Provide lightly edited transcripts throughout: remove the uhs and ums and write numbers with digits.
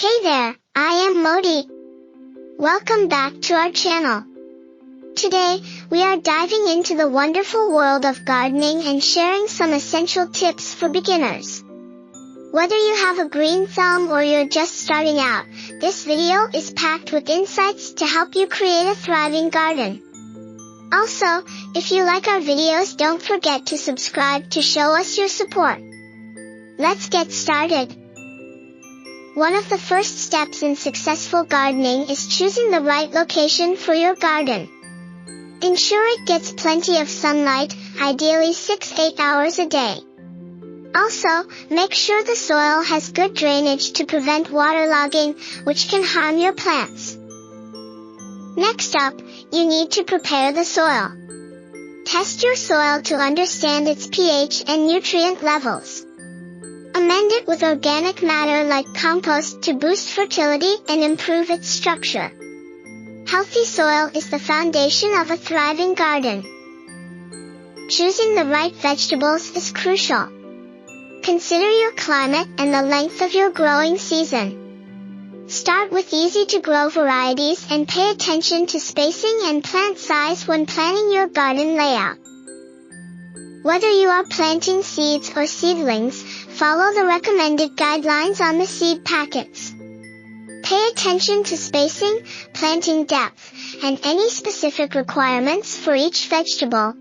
Hey there, I am Modi. Welcome back to our channel. Today, we are diving into the wonderful world of gardening and sharing some essential tips for beginners. Whether you have a green thumb or you're just starting out, this video is packed with insights to help you create a thriving garden. Also, if you like our videos, don't forget to subscribe to show us your support. Let's get started. One of the first steps in successful gardening is choosing the right location for your garden. Ensure it gets plenty of sunlight, ideally 6-8 hours a day. Also, make sure the soil has good drainage to prevent waterlogging, which can harm your plants. Next up, you need to prepare the soil. Test your soil to understand its pH and nutrient levels. Amend it with organic matter like compost to boost fertility and improve its structure. Healthy soil is the foundation of a thriving garden. Choosing the right vegetables is crucial. Consider your climate and the length of your growing season. Start with easy-to-grow varieties and pay attention to spacing and plant size when planning your garden layout. Whether you are planting seeds or seedlings, follow the recommended guidelines on the seed packets. Pay attention to spacing, planting depth, and any specific requirements for each vegetable.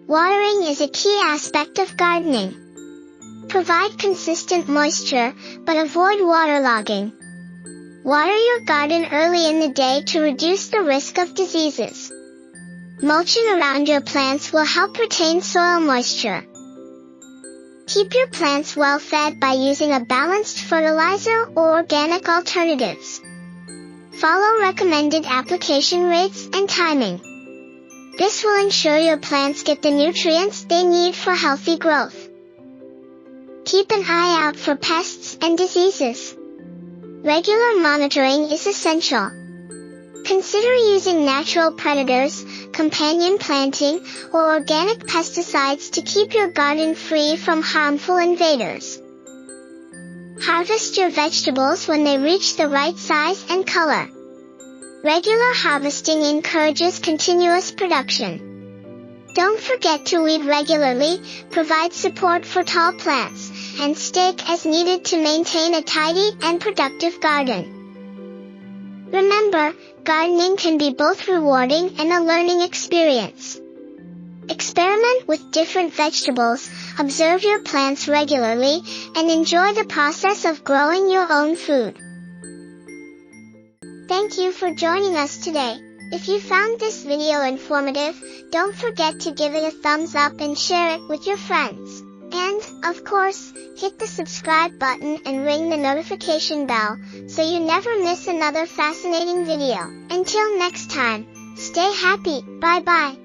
Watering is a key aspect of gardening. Provide consistent moisture, but avoid waterlogging. Water your garden early in the day to reduce the risk of diseases. Mulching around your plants will help retain soil moisture. Keep your plants well fed by using a balanced fertilizer or organic alternatives. Follow recommended application rates and timing. This will ensure your plants get the nutrients they need for healthy growth. Keep an eye out for pests and diseases. Regular monitoring is essential. Consider using natural predators, companion planting, or organic pesticides to keep your garden free from harmful invaders. Harvest your vegetables when they reach the right size and color. Regular harvesting encourages continuous production. Don't forget to weed regularly, provide support for tall plants, and stake as needed to maintain a tidy and productive garden. Remember, gardening can be both rewarding and a learning experience. Experiment with different vegetables, observe your plants regularly, and enjoy the process of growing your own food. Thank you for joining us today. If you found this video informative, don't forget to give it a thumbs up and share it with your friends. And, of course, hit the subscribe button and ring the notification bell, so you never miss another fascinating video. Until next time, stay happy, bye bye.